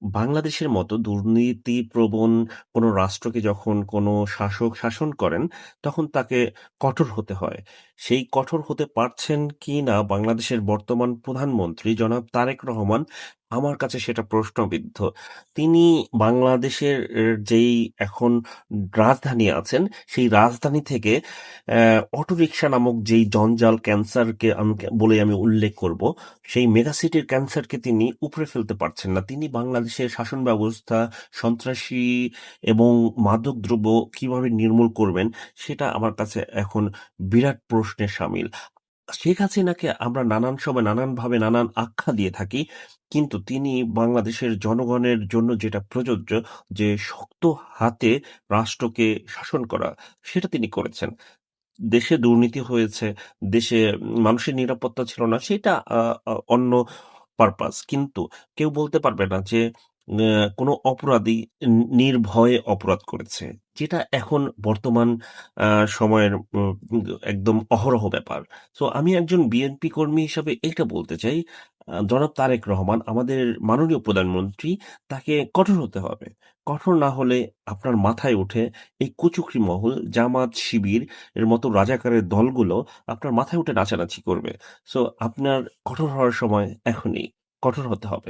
বাংলাদেশের মতো দুর্নীতিপ্রবণ কোনো রাষ্ট্রকে যখন কোনো শাসক শাসন করেন, তখন তাকে কঠোর হতে হয়। সেই কঠোর হতে পারছেন কিনা বাংলাদেশের বর্তমান প্রধানমন্ত্রী জনাব তারেক রহমান, আমার কাছে সেটা প্রশ্নবিদ্ধ। তিনি বাংলাদেশের যেই এখন রাজধানী আছেন, সেই রাজধানী থেকে অটোরিকশা নামক যেই জঞ্জাল ক্যান্সারকে বলে আমি উল্লেখ করব, সেই মেগাসিটির ক্যান্সারকে তিনি উপড়ে ফেলতে পারছেন না। তিনি বাংলাদেশের শাসন ব্যবস্থা, সন্ত্রাসী এবং মাদকদ্রব্য কিভাবে নির্মূল করবেন, সেটা আমার কাছে এখন বিরাট প্রশ্নের শামিল। শেখ হাসিনাকে আমরা নানান সময় নানানভাবে নানান আখ্যা দিয়ে থাকি, কিন্তু তিনি বাংলাদেশের জনগণের জন্য যেটা প্রযোজ্য, যে শক্ত হাতে রাষ্ট্রকে শাসন করা, সেটা তিনি করেছেন। দেশে দুর্নীতি হয়েছে, দেশে মানুষের নিরাপত্তা ছিল না, সেটা অন্য পারপাস। কিন্তু কেউ বলতে পারবে না যে কোনো অপরাধী নির্ভয়ে অপরাধ করেছে, যেটা এখন বর্তমান সময়ের একদম অহরহ ব্যাপার। তো আমি একজন বিএনপি কর্মী হিসাবে এটা বলতে চাই, জনাব তারেক রহমান আমাদের মাননীয় প্রধানমন্ত্রী, তাকে কঠোর হতে হবে। কঠোর না হলে আপনার মাথায় ওঠে এই কুচক্রী মহল, জামাত, শিবির এর মতো রাজাকারের দলগুলো আপনার মাথায় উঠে নাচানাচি করবে। সো আপনার কঠোর হওয়ার সময় এখনই। কঠোর হতে হবে।